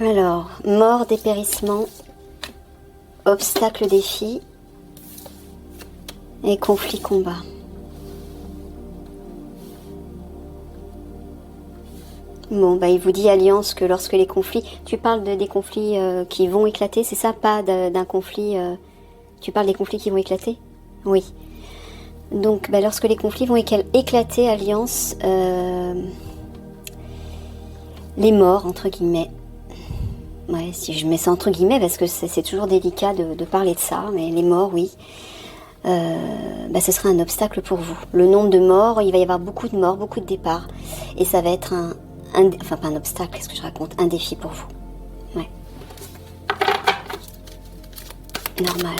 Alors, mort, dépérissement, obstacle, défi et conflit, combat. Bon, bah, il vous dit alliance que lorsque les conflits... Tu parles des conflits qui vont éclater, c'est ça? Pas d'un conflit... Tu parles des conflits qui vont éclater? Oui. Donc, bah, lorsque les conflits vont éclater, alliance... les morts, entre guillemets. Ouais, si je mets ça entre guillemets, parce que c'est toujours délicat de parler de ça, mais les morts, oui. Bah, ce sera un obstacle pour vous. Le nombre de morts, il va y avoir beaucoup de morts, beaucoup de départs. Et ça va être enfin, pas un obstacle, qu'est-ce que je raconte? Un défi pour vous. Ouais. Normal.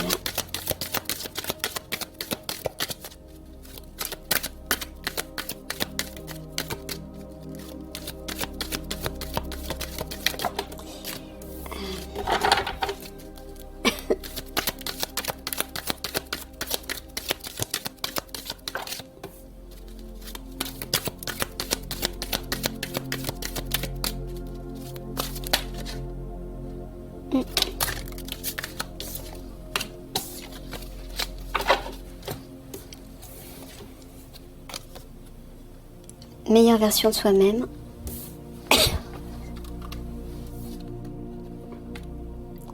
Meilleure version de soi-même.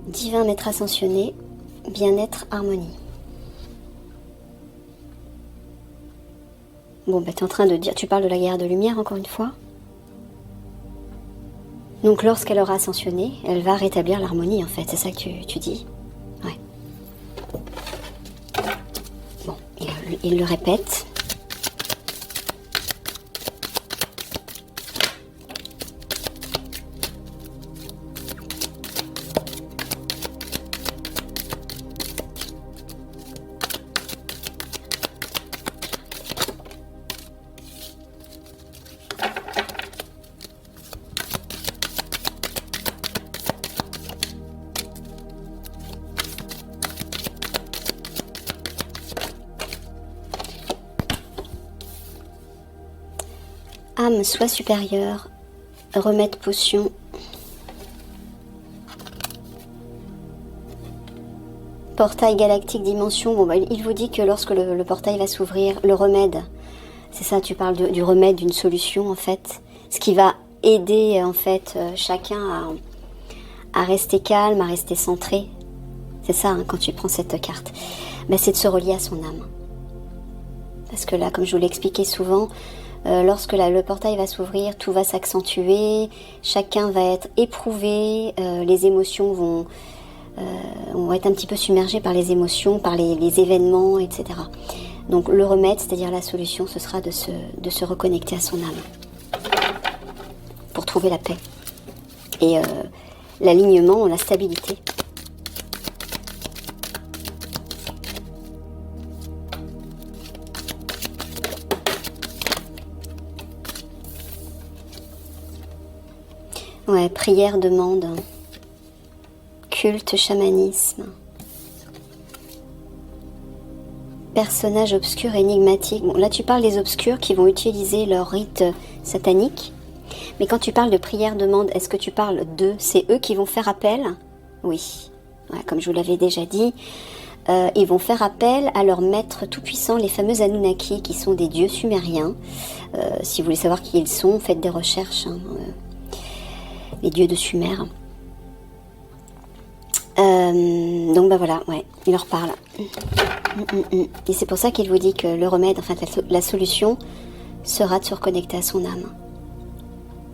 Divin maître ascensionné. Bien-être, harmonie. Bon, bah, tu es en train de dire... Tu parles de la guerre de lumière, encore une fois. Donc, lorsqu'elle aura ascensionné, elle va rétablir l'harmonie, en fait. C'est ça que tu dis? Ouais. Bon, il le répète. Âme, soi supérieur, remède, potion. Portail galactique, dimension. Bon, bah, il vous dit que lorsque le portail va s'ouvrir, le remède, c'est ça, tu parles du remède, d'une solution en fait, ce qui va aider en fait chacun à rester calme, à rester centré. C'est ça, hein, quand tu prends cette carte, bah, c'est de se relier à son âme. Parce que là, comme je vous l'ai expliqué souvent, lorsque le portail va s'ouvrir, tout va s'accentuer, chacun va être éprouvé, les émotions vont être un petit peu submergées par les émotions, par les événements, etc. Donc le remède, c'est-à-dire la solution, ce sera de se reconnecter à son âme pour trouver la paix et l'alignement, la stabilité. Ouais, prière, demande, culte, chamanisme, personnage obscur, énigmatique. Bon, là tu parles des obscurs qui vont utiliser leur rite satanique. Mais quand tu parles de prière, demande, est-ce que tu parles d'eux? C'est eux qui vont faire appel? Oui, ouais, comme je vous l'avais déjà dit, ils vont faire appel à leur maître tout-puissant, les fameux Anunnaki, qui sont des dieux sumériens. Si vous voulez savoir qui ils sont, faites des recherches, hein, les dieux de Sumer. Donc bah voilà, ouais, il leur parle. Et c'est pour ça qu'il vous dit que le remède, enfin la solution, sera de se reconnecter à son âme.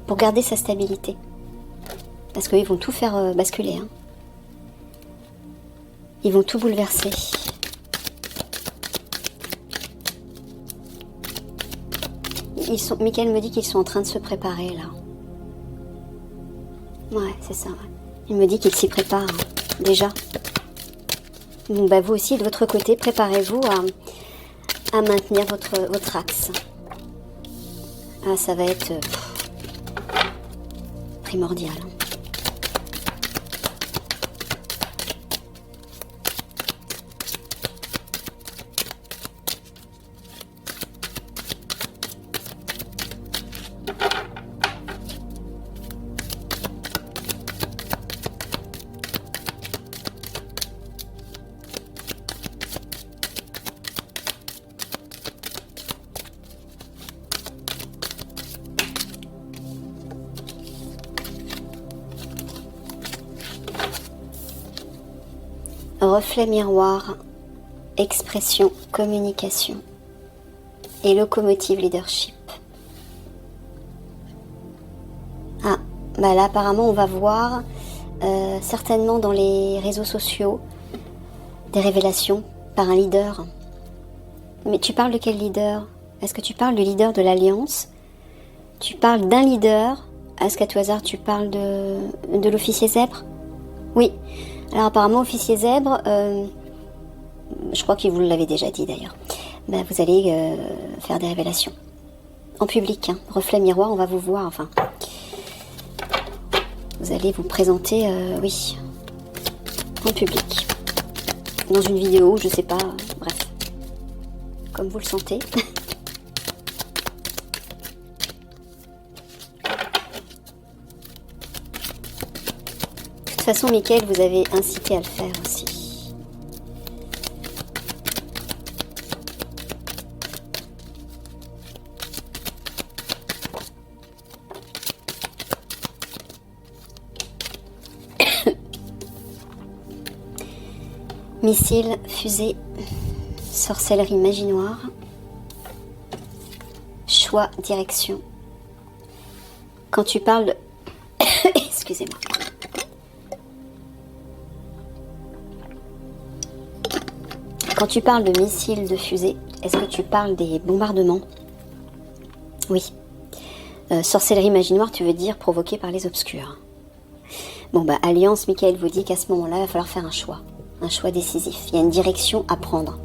Pour garder sa stabilité. Parce qu'ils vont tout faire basculer. Hein. Ils vont tout bouleverser. Michael me dit qu'ils sont en train de se préparer là. Ouais, c'est ça. Ouais. Il me dit qu'il s'y prépare, hein, déjà. Donc, bah, vous aussi, de votre côté, préparez-vous à maintenir votre axe. Ah, ça va être primordial. Hein. Reflet miroir, expression, communication et locomotive leadership. Ah, bah là apparemment on va voir certainement dans les réseaux sociaux des révélations par un leader. Mais tu parles de quel leader? Est-ce que tu parles du leader de l'Alliance? Tu parles d'un leader? Est-ce qu'à tout hasard tu parles de l'officier zèbre? Oui. Alors apparemment officier zèbre, je crois qu'il vous l'avait déjà dit d'ailleurs, ben, vous allez faire des révélations. En public, hein. Reflet miroir, on va vous voir, enfin. Vous allez vous présenter, oui, en public. Dans une vidéo, je sais pas, bref. Comme vous le sentez. De toute façon, Mickaël, vous avez incité à le faire aussi. Missile, fusée, sorcellerie, magie noire, choix, direction. Quand tu parles de... Excusez-moi. Quand tu parles de missiles, de fusées, est-ce que tu parles des bombardements? Oui. Sorcellerie, magie noire, tu veux dire provoquée par les obscurs. Bon, bah, Alliance, Mickaël vous dit qu'à ce moment-là, il va falloir faire un choix. Un choix décisif. Il y a une direction à prendre.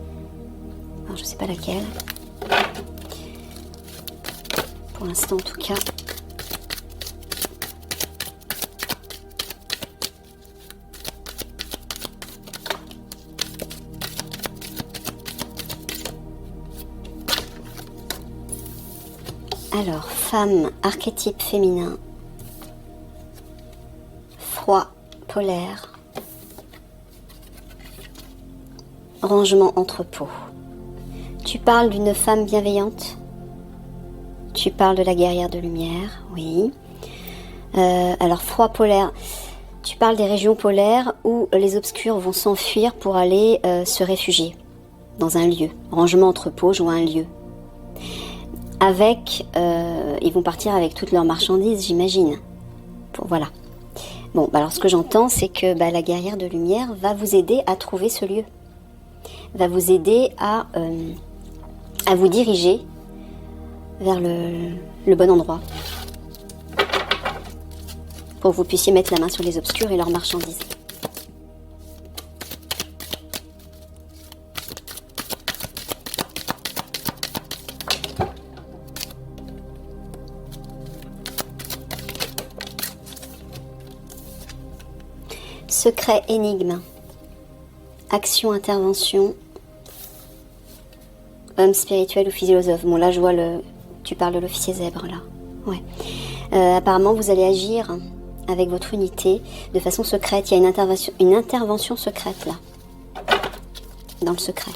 Alors, je ne sais pas laquelle. Pour l'instant, en tout cas. Alors, femme, archétype féminin. Froid, polaire. Rangement entrepôt. Tu parles d'une femme bienveillante. Tu parles de la guerrière de lumière, oui. Alors froid polaire. Tu parles des régions polaires où les obscurs vont s'enfuir pour aller se réfugier dans un lieu. Rangement entrepôt, je vois un lieu. Avec, ils vont partir avec toutes leurs marchandises, j'imagine. Voilà. Bon, bah alors ce que j'entends, c'est que bah, la guerrière de lumière va vous aider à trouver ce lieu. Va vous aider à vous diriger vers le bon endroit pour que vous puissiez mettre la main sur les obscurs et leurs marchandises. Secret, énigme. Action, intervention, homme spirituel ou philosophe. Bon, là, je vois tu parles de l'officier zèbre, là. Ouais. Apparemment, vous allez agir avec votre unité de façon secrète. Il y a une intervention secrète, là. Dans le secret.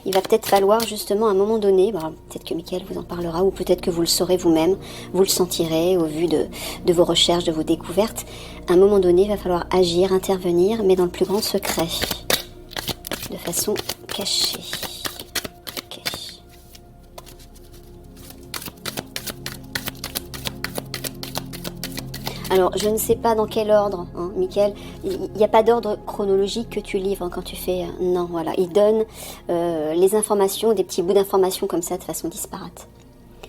Il va peut-être falloir, justement, à un moment donné, bon, peut-être que Mickaël vous en parlera, ou peut-être que vous le saurez vous-même, vous le sentirez au vu de vos recherches, de vos découvertes. À un moment donné, il va falloir agir, intervenir, mais dans le plus grand secret, de façon cachée. Okay. Alors, je ne sais pas dans quel ordre, hein, Mickaël, il n'y a pas d'ordre chronologique que tu livres quand tu fais... non, voilà, il donne les informations, des petits bouts d'informations comme ça, de façon disparate.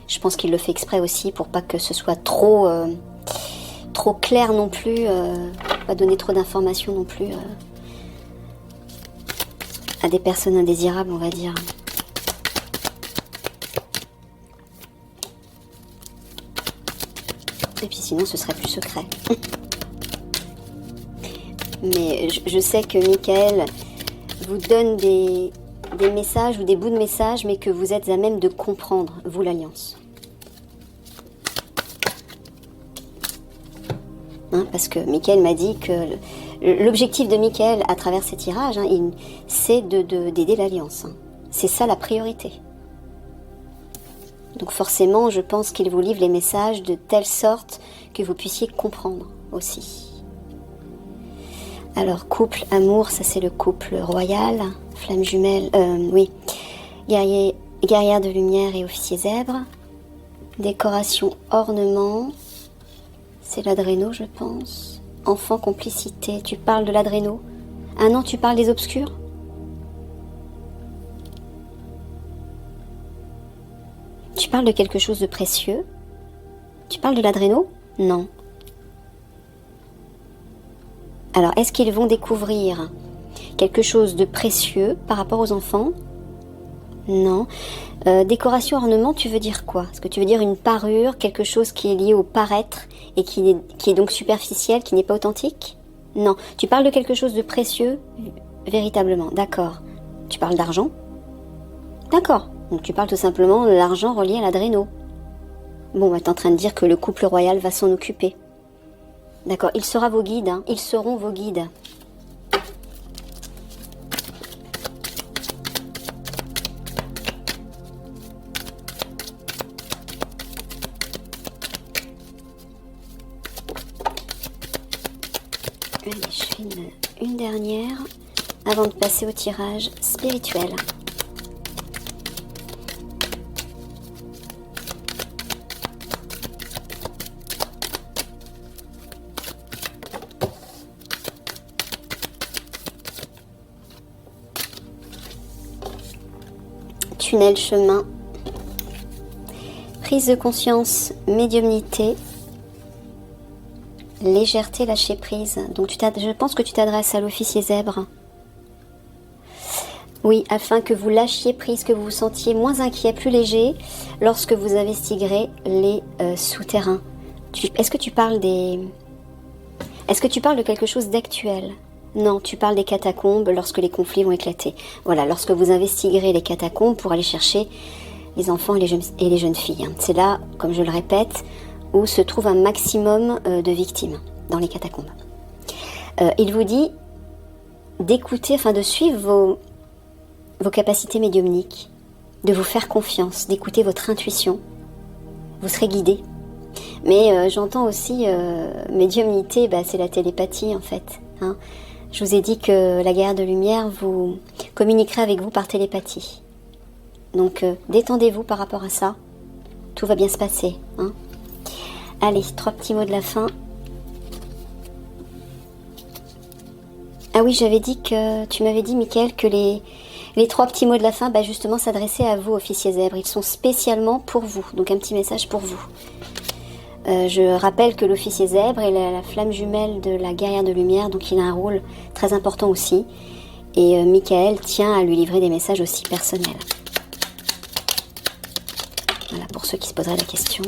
Je pense qu'il le fait exprès aussi pour pas que ce soit trop clair non plus, pas donner trop d'informations non plus à des personnes indésirables, on va dire. Et puis sinon, ce serait plus secret. Mais je sais que Mickaël vous donne des messages ou des bouts de messages, mais que vous êtes à même de comprendre, vous, l'Alliance. Hein, parce que Mickaël m'a dit que l'objectif de Mickaël à travers ces tirages, hein, c'est d'aider l'Alliance. Hein. C'est ça la priorité. Donc forcément, je pense qu'il vous livre les messages de telle sorte que vous puissiez comprendre aussi. Alors, couple, amour, ça c'est le couple royal. Flamme jumelle, oui. Guerrière de lumière et officier zèbre. Décoration, ornement. C'est l'adréno, je pense. Enfant, complicité. Tu parles de l'adréno. Ah non, tu parles des obscurs? Tu parles de quelque chose de précieux? Tu parles de l'adréno? Non. Alors, est-ce qu'ils vont découvrir quelque chose de précieux par rapport aux enfants? Non. Décoration, ornement, tu veux dire quoi? Est-ce que tu veux dire une parure, quelque chose qui est lié au paraître et qui est donc superficiel, qui n'est pas authentique? Non. Tu parles de quelque chose de précieux, véritablement. D'accord. Tu parles d'argent? D'accord. Donc tu parles tout simplement de l'argent relié à l'adréno. Bon, bah, t'es en train de dire que le couple royal va s'en occuper. D'accord. Il sera vos guides, hein. Ils seront vos guides. Allez, je fais une dernière avant de passer au tirage spirituel. Tunnel, chemin, prise de conscience, médiumnité, légèreté, lâcher prise. Donc je pense que tu t'adresses à l'officier zèbre. Oui, afin que vous lâchiez prise, que vous vous sentiez moins inquiet, plus léger lorsque vous investiguerez les souterrains. Est-ce que tu parles de quelque chose d'actuel? Non, tu parles des catacombes lorsque les conflits vont éclater. Voilà, lorsque vous investiguerez les catacombes pour aller chercher les enfants et les jeunes filles. C'est là, comme je le répète, où se trouve un maximum de victimes dans les catacombes. Il vous dit d'écouter, enfin de suivre vos capacités médiumniques, de vous faire confiance, d'écouter votre intuition. Vous serez guidé. Mais j'entends aussi médiumnité, c'est la télépathie en fait. Hein. Je vous ai dit que la guerrière de lumière vous communiquerait avec vous par télépathie. Donc détendez-vous par rapport à ça. Tout va bien se passer. Hein. Allez, 3 petits mots de la fin. Ah oui, j'avais dit que tu m'avais dit, Mickaël, que les 3 petits mots de la fin, justement, s'adressaient à vous, officier zèbre. Ils sont spécialement pour vous. Donc un petit message pour vous. Je rappelle que l'officier zèbre est la flamme jumelle de la guerrière de lumière, donc il a un rôle très important aussi. Et Mickaël tient à lui livrer des messages aussi personnels. Voilà, pour ceux qui se poseraient la question.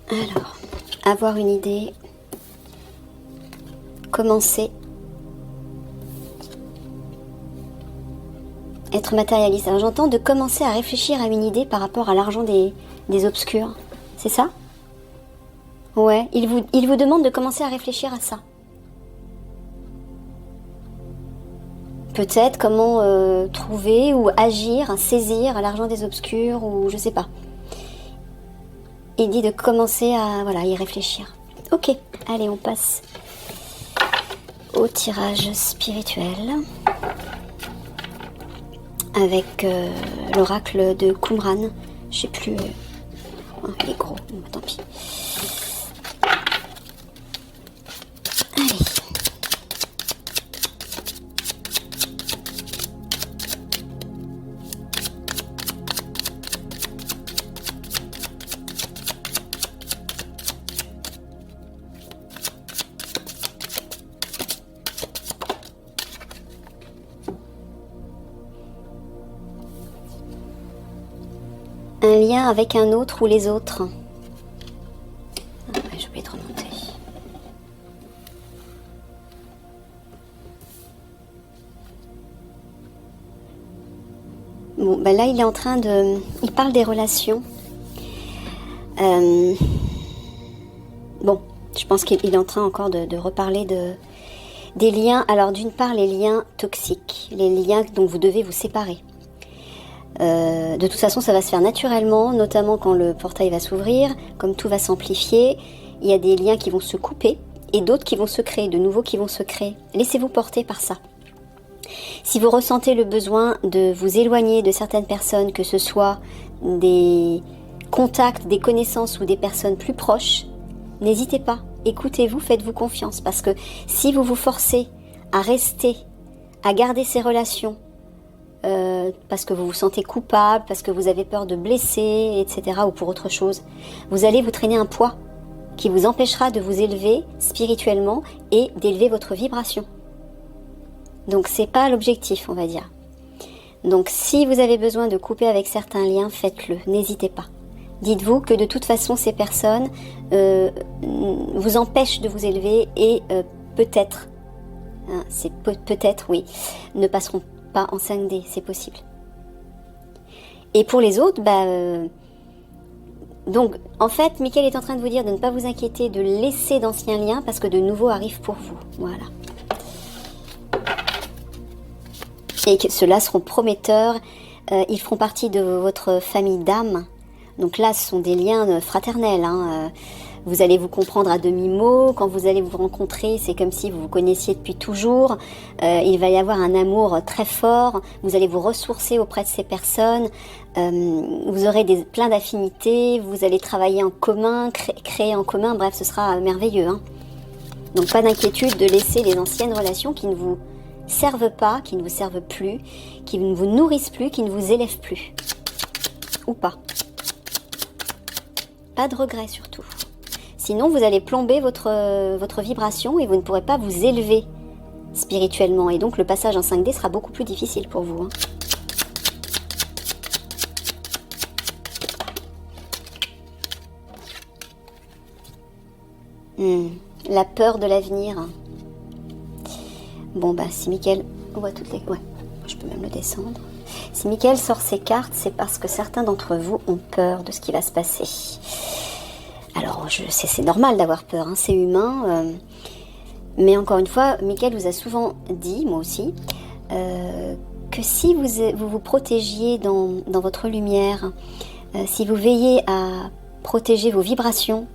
Alors, avoir une idée, commencer, être matérialiste. Alors j'entends de commencer à réfléchir à une idée par rapport à l'argent des obscurs, c'est ça? Ouais, il vous demande de commencer à réfléchir à ça. Peut-être comment trouver ou agir, saisir l'argent des obscurs ou je sais pas. Il dit de commencer à y réfléchir. Ok, allez, on passe au tirage spirituel avec l'oracle de Qumran. Je sais plus. Il est gros, tant pis. Allez. Un lien avec un autre ou les autres. Ah ouais, j'ai oublié de remonter. Bon, là, il est en train de... Il parle des relations. Bon, je pense qu'il est en train encore de reparler Des liens, alors d'une part les liens toxiques, les liens dont vous devez vous séparer. De toute façon ça va se faire naturellement, notamment quand le portail va s'ouvrir, comme tout va s'amplifier, il y a des liens qui vont se couper et d'autres qui vont se créer, de nouveaux qui vont se créer. Laissez-vous porter par ça. Si vous ressentez le besoin de vous éloigner de certaines personnes, que ce soit des contacts, des connaissances ou des personnes plus proches, n'hésitez pas, écoutez-vous, faites-vous confiance, parce que si vous vous forcez à rester, à garder ces relations, parce que vous vous sentez coupable, parce que vous avez peur de blesser, etc., ou pour autre chose, vous allez vous traîner un poids qui vous empêchera de vous élever spirituellement et d'élever votre vibration. Donc c'est pas l'objectif, on va dire. Donc si vous avez besoin de couper avec certains liens, faites-le, n'hésitez pas. Dites-vous que de toute façon ces personnes vous empêchent de vous élever et peut-être, hein, c'est peut-être oui, ne passeront pas en 5D, c'est possible. Et pour les autres, donc en fait, Mickaël est en train de vous dire de ne pas vous inquiéter, de laisser d'anciens liens parce que de nouveaux arrivent pour vous. Voilà. Et que ceux-là seront prometteurs, ils feront partie de votre famille d'âme. Donc là, ce sont des liens fraternels. Hein. Vous allez vous comprendre à demi-mot. Quand vous allez vous rencontrer, c'est comme si vous vous connaissiez depuis toujours. Il va y avoir un amour très fort. Vous allez vous ressourcer auprès de ces personnes. Vous aurez plein d'affinités. Vous allez travailler en commun, créer en commun. Bref, ce sera merveilleux. Hein. Donc pas d'inquiétude de laisser les anciennes relations qui ne vous servent pas, qui ne vous servent plus, qui ne vous nourrissent plus, qui ne vous élèvent plus. Ou pas. Pas de regret surtout. Sinon, vous allez plomber votre vibration et vous ne pourrez pas vous élever spirituellement. Et donc, le passage en 5D sera beaucoup plus difficile pour vous. Hein. La peur de l'avenir. Bon, si Mickaël... On voit toutes les... Ouais, je peux même le descendre. Si Mickaël sort ses cartes, c'est parce que certains d'entre vous ont peur de ce qui va se passer. Alors, c'est normal d'avoir peur, hein, c'est humain. Mais encore une fois, Mickaël vous a souvent dit, moi aussi, que si vous protégiez dans votre lumière, si vous veillez à protéger vos vibrations,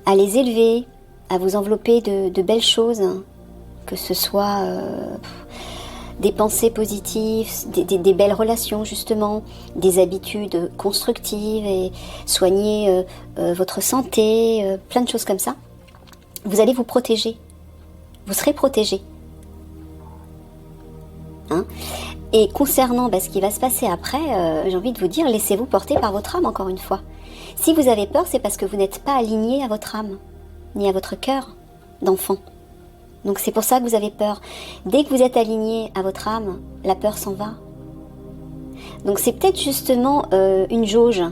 à les élever, à vous envelopper de belles choses, que ce soit des pensées positives, des belles relations justement, des habitudes constructives et soigner votre santé, plein de choses comme ça, vous allez vous protéger. Vous serez protégé. Hein? Et concernant ce qui va se passer après, j'ai envie de vous dire, laissez-vous porter par votre âme encore une fois. Si vous avez peur, c'est parce que vous n'êtes pas aligné à votre âme, ni à votre cœur d'enfant. Donc c'est pour ça que vous avez peur. Dès que vous êtes aligné à votre âme, la peur s'en va. Donc c'est peut-être justement une jauge.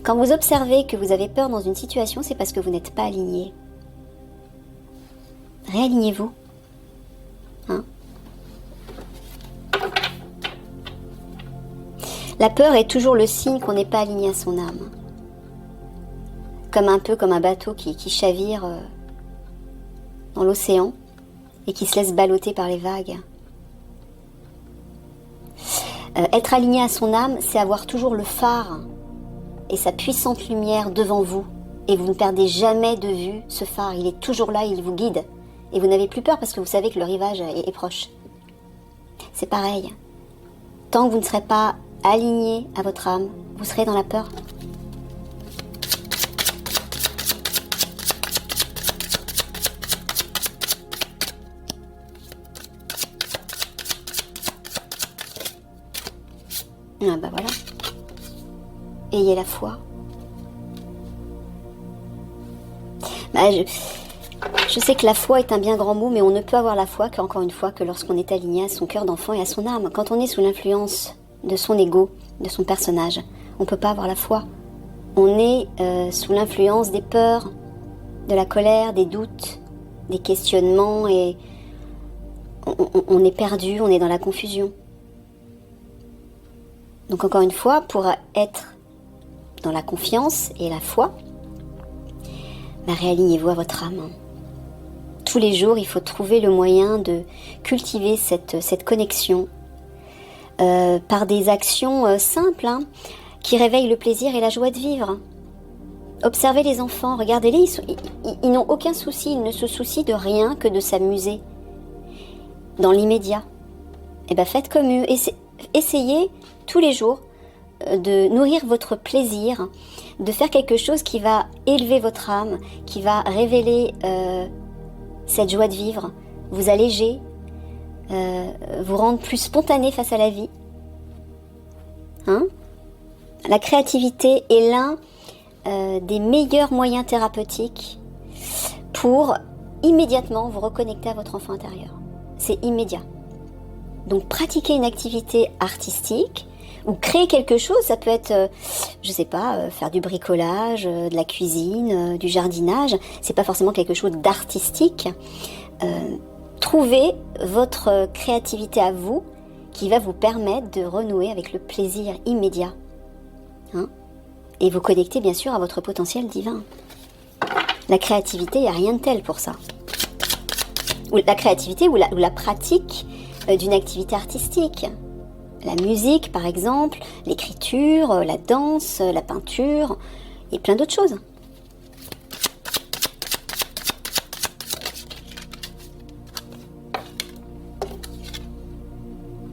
Quand vous observez que vous avez peur dans une situation, c'est parce que vous n'êtes pas aligné. Réalignez-vous. Hein? La peur est toujours le signe qu'on n'est pas aligné à son âme. Un peu comme un bateau qui chavire dans l'océan et qui se laisse balloter par les vagues. Être aligné à son âme, c'est avoir toujours le phare et sa puissante lumière devant vous. Et vous ne perdez jamais de vue ce phare. Il est toujours là, il vous guide. Et vous n'avez plus peur parce que vous savez que le rivage est proche. C'est pareil. Tant que vous ne serez pas aligné à votre âme, vous serez dans la peur. Ah voilà. Ayez la foi. Je sais que la foi est un bien grand mot, mais on ne peut avoir la foi qu'encore une fois que lorsqu'on est aligné à son cœur d'enfant et à son âme. Quand on est sous l'influence de son ego, de son personnage, on ne peut pas avoir la foi. On est sous l'influence des peurs, de la colère, des doutes, des questionnements et on est perdu, on est dans la confusion. Donc encore une fois, pour être dans la confiance et la foi, réalignez-vous à votre âme. tous les jours, il faut trouver le moyen de cultiver cette connexion par des actions simples hein, qui réveillent le plaisir et la joie de vivre. Observez les enfants, regardez-les, ils n'ont aucun souci, ils ne se soucient de rien que de s'amuser dans l'immédiat. Et bien faites comme eux, essayez tous les jours de nourrir votre plaisir, de faire quelque chose qui va élever votre âme, qui va révéler cette joie de vivre, vous alléger, vous rendre plus spontané face à la vie. Hein? La créativité est l'un des meilleurs moyens thérapeutiques pour immédiatement vous reconnecter à votre enfant intérieur. C'est immédiat. Donc pratiquer une activité artistique ou créer quelque chose, ça peut être, je sais pas, faire du bricolage, de la cuisine, du jardinage. C'est pas forcément quelque chose d'artistique. Trouvez votre créativité à vous qui va vous permettre de renouer avec le plaisir immédiat. Hein? Et vous connecter bien sûr à votre potentiel divin. La créativité, il n'y a rien de tel pour ça. Ou la créativité ou la pratique d'une activité artistique. La musique par exemple, l'écriture, la danse, la peinture et plein d'autres choses.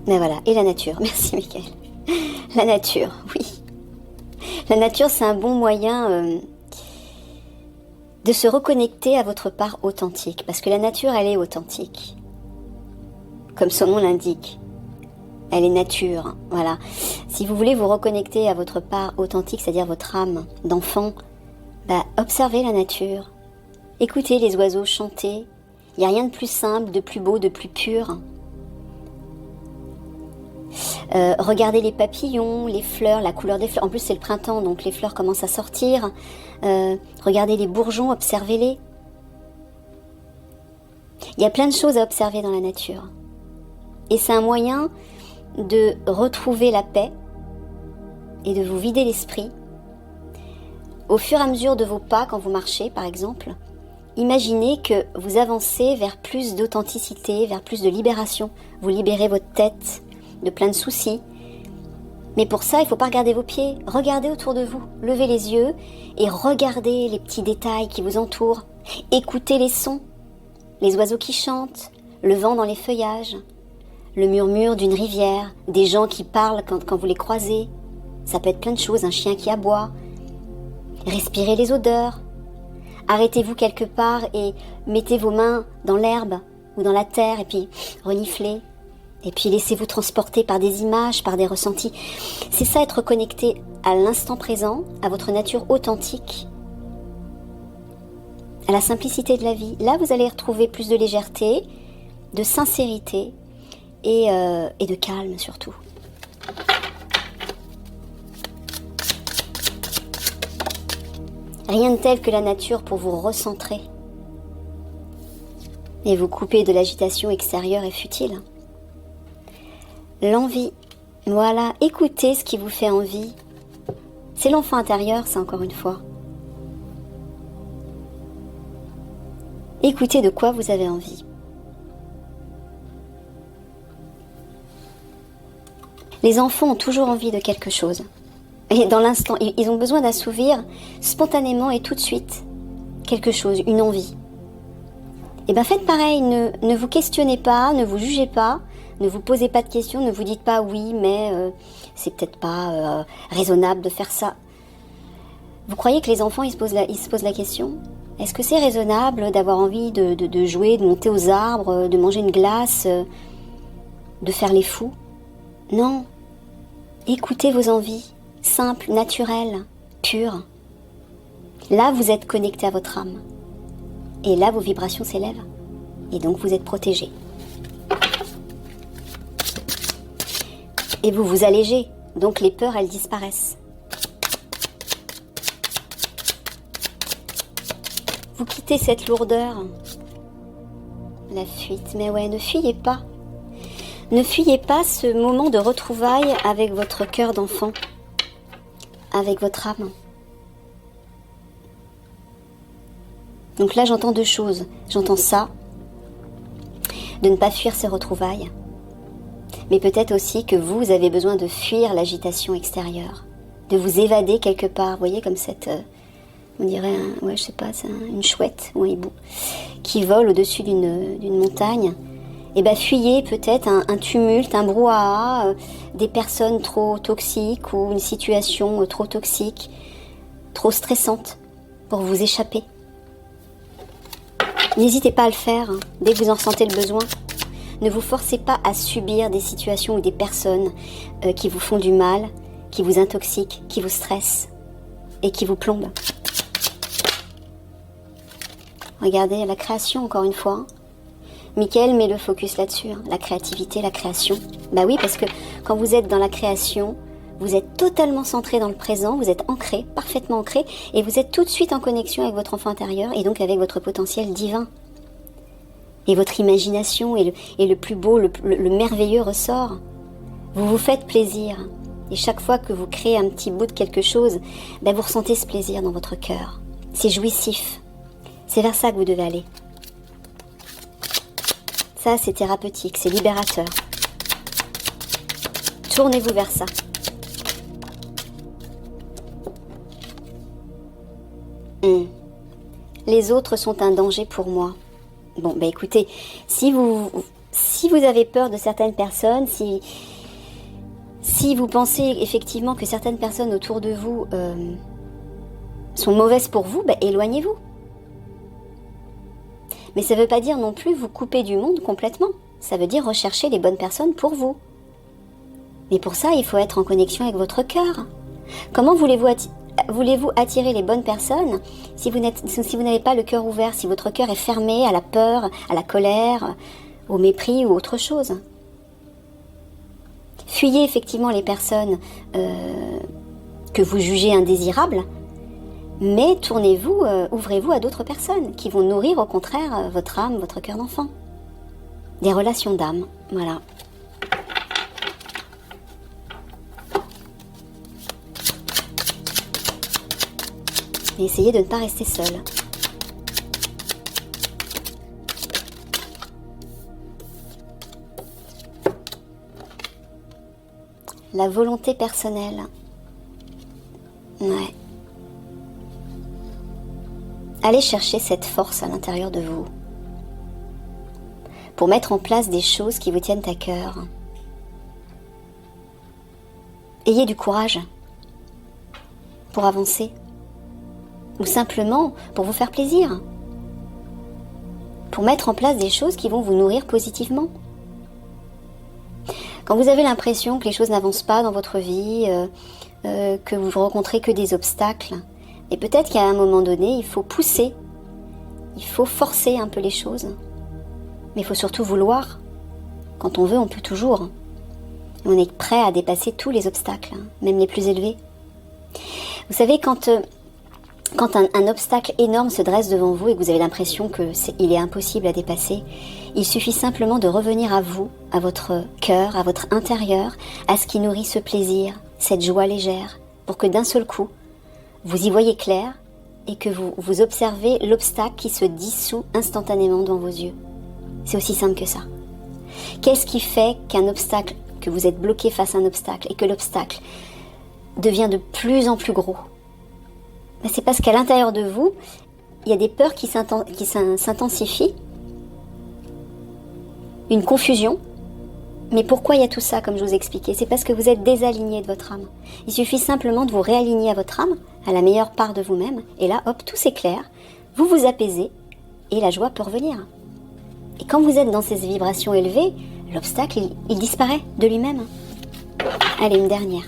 Mais voilà, et la nature, merci Mickaël. La nature, oui. La nature, c'est un bon moyen de se reconnecter à votre part authentique. Parce que la nature, elle est authentique. Comme son nom l'indique. Elle est nature, voilà. Si vous voulez vous reconnecter à votre part authentique, c'est-à-dire votre âme d'enfant, observez la nature. Écoutez les oiseaux chanter. Il n'y a rien de plus simple, de plus beau, de plus pur. Regardez les papillons, les fleurs, la couleur des fleurs. En plus, c'est le printemps, donc les fleurs commencent à sortir. Regardez les bourgeons, observez-les. Il y a plein de choses à observer dans la nature. Et c'est un moyen de retrouver la paix et de vous vider l'esprit. Au fur et à mesure de vos pas, quand vous marchez, par exemple, imaginez que vous avancez vers plus d'authenticité, vers plus de libération. Vous libérez votre tête de plein de soucis. Mais pour ça, il ne faut pas regarder vos pieds. Regardez autour de vous. Levez les yeux et regardez les petits détails qui vous entourent. Écoutez les sons. Les oiseaux qui chantent, le vent dans les feuillages, le murmure d'une rivière, des gens qui parlent quand vous les croisez. Ça peut être plein de choses, un chien qui aboie. Respirez les odeurs. Arrêtez-vous quelque part et mettez vos mains dans l'herbe ou dans la terre et puis reniflez. Et puis laissez-vous transporter par des images, par des ressentis. C'est ça, être connecté à l'instant présent, à votre nature authentique, à la simplicité de la vie. Là, vous allez retrouver plus de légèreté, de sincérité et de calme surtout. Rien de tel que la nature pour vous recentrer et vous couper de l'agitation extérieure et futile. L'envie, voilà, écoutez ce qui vous fait envie. C'est l'enfant intérieur, ça encore une fois. Écoutez de quoi vous avez envie. Les enfants ont toujours envie de quelque chose. Et dans l'instant, ils ont besoin d'assouvir spontanément et tout de suite quelque chose, une envie. Et bien faites pareil, ne vous questionnez pas, ne vous jugez pas, ne vous posez pas de questions, ne vous dites pas oui, mais c'est peut-être pas raisonnable de faire ça. Vous croyez que les enfants, ils se posent la question ? Est-ce que c'est raisonnable d'avoir envie de jouer, de monter aux arbres, de manger une glace, de faire les fous ? Non. Écoutez vos envies, simples, naturelles, pures. Là, vous êtes connecté à votre âme. Et là, vos vibrations s'élèvent. Et donc, vous êtes protégé. Et vous vous allégez. Donc, les peurs, elles disparaissent. Vous quittez cette lourdeur. La fuite. Mais ouais, ne fuyez pas. Ne fuyez pas ce moment de retrouvailles avec votre cœur d'enfant. Avec votre âme. Donc là, j'entends deux choses. J'entends ça, de ne pas fuir ces retrouvailles. Mais peut-être aussi que vous avez besoin de fuir l'agitation extérieure, de vous évader quelque part, vous voyez, comme cette, on dirait, ouais, je sais pas, c'est une chouette ou un hibou, qui vole au-dessus d'une montagne. Et bien fuyez peut-être un tumulte, un brouhaha, des personnes trop toxiques ou une situation trop toxique, trop stressante pour vous échapper. N'hésitez pas à le faire dès que vous en ressentez le besoin. Ne vous forcez pas à subir des situations ou des personnes qui vous font du mal, qui vous intoxiquent, qui vous stressent et qui vous plombent. Regardez la création encore une fois. Michael met le focus là-dessus, la créativité, la création. Bah oui, parce que quand vous êtes dans la création, vous êtes totalement centré dans le présent, vous êtes ancré, parfaitement ancré, et vous êtes tout de suite en connexion avec votre enfant intérieur et donc avec votre potentiel divin. Et votre imagination et le plus beau, le merveilleux ressort. Vous vous faites plaisir. Et chaque fois que vous créez un petit bout de quelque chose, bah vous ressentez ce plaisir dans votre cœur. C'est jouissif. C'est vers ça que vous devez aller. Ça, c'est thérapeutique, c'est libérateur. Tournez-vous vers ça. Les autres sont un danger pour moi. Bon, bah écoutez, si vous avez peur de certaines personnes, si vous pensez effectivement que certaines personnes autour de vous sont mauvaises pour vous, bah éloignez-vous. Mais ça ne veut pas dire non plus vous couper du monde complètement. Ça veut dire rechercher les bonnes personnes pour vous. Mais pour ça, il faut être en connexion avec votre cœur. Comment voulez-vous attirer les bonnes personnes si vous n'avez pas le cœur ouvert, si votre cœur est fermé à la peur, à la colère, au mépris ou autre chose? Fuyez effectivement les personnes que vous jugez indésirables, mais tournez-vous, ouvrez-vous à d'autres personnes qui vont nourrir au contraire votre âme, votre cœur d'enfant. Des relations d'âme, voilà. Et essayez de ne pas rester seul. La volonté personnelle. Ouais. Allez chercher cette force à l'intérieur de vous pour mettre en place des choses qui vous tiennent à cœur. Ayez du courage pour avancer ou simplement pour vous faire plaisir, pour mettre en place des choses qui vont vous nourrir positivement. Quand vous avez l'impression que les choses n'avancent pas dans votre vie, que vous rencontrez que des obstacles, et peut-être qu'à un moment donné, il faut pousser, il faut forcer un peu les choses. Mais il faut surtout vouloir. Quand on veut, on peut toujours. Et on est prêt à dépasser tous les obstacles, même les plus élevés. Vous savez, quand un obstacle énorme se dresse devant vous et que vous avez l'impression qu'il est impossible à dépasser, il suffit simplement de revenir à vous, à votre cœur, à votre intérieur, à ce qui nourrit ce plaisir, cette joie légère, pour que d'un seul coup, vous y voyez clair et que vous observez l'obstacle qui se dissout instantanément devant vos yeux. C'est aussi simple que ça. Qu'est-ce qui fait qu'un obstacle, que vous êtes bloqué face à un obstacle et que l'obstacle devient de plus en plus gros? C'est parce qu'à l'intérieur de vous, il y a des peurs qui s'intensifient, une confusion. Mais pourquoi il y a tout ça, comme je vous ai expliqué? C'est parce que vous êtes désaligné de votre âme. Il suffit simplement de vous réaligner à votre âme, à la meilleure part de vous-même, et là, hop, tout s'éclaire, vous vous apaisez, et la joie peut revenir. Et quand vous êtes dans ces vibrations élevées, l'obstacle, il disparaît de lui-même. Allez, une dernière.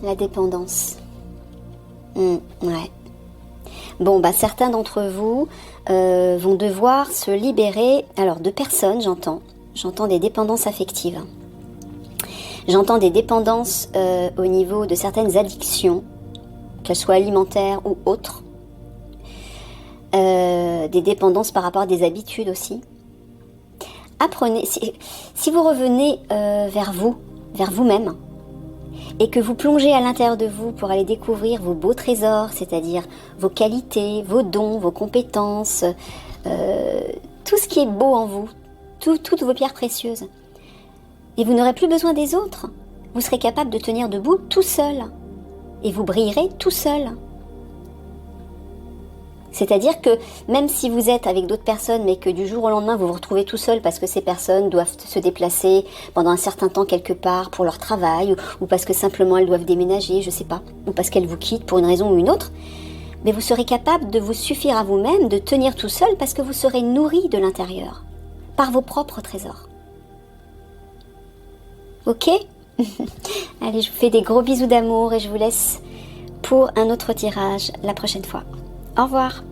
La dépendance. Ouais. Bon, certains d'entre vous vont devoir se libérer, alors de personnes, j'entends des dépendances affectives. J'entends des dépendances au niveau de certaines addictions, qu'elles soient alimentaires ou autres. Des dépendances par rapport à des habitudes aussi. apprenez, si vous revenez vers vous, vers vous-même, et que vous plongez à l'intérieur de vous pour aller découvrir vos beaux trésors, c'est-à-dire vos qualités, vos dons, vos compétences, tout ce qui est beau en vous, toutes vos pierres précieuses. Et vous n'aurez plus besoin des autres. Vous serez capable de tenir debout tout seul. Et vous brillerez tout seul. C'est-à-dire que même si vous êtes avec d'autres personnes, mais que du jour au lendemain vous vous retrouvez tout seul parce que ces personnes doivent se déplacer pendant un certain temps quelque part pour leur travail, ou parce que simplement elles doivent déménager, je sais pas, ou parce qu'elles vous quittent pour une raison ou une autre, mais vous serez capable de vous suffire à vous-même, de tenir tout seul parce que vous serez nourri de l'intérieur, par vos propres trésors. Ok? Allez, je vous fais des gros bisous d'amour et je vous laisse pour un autre tirage la prochaine fois. Au revoir.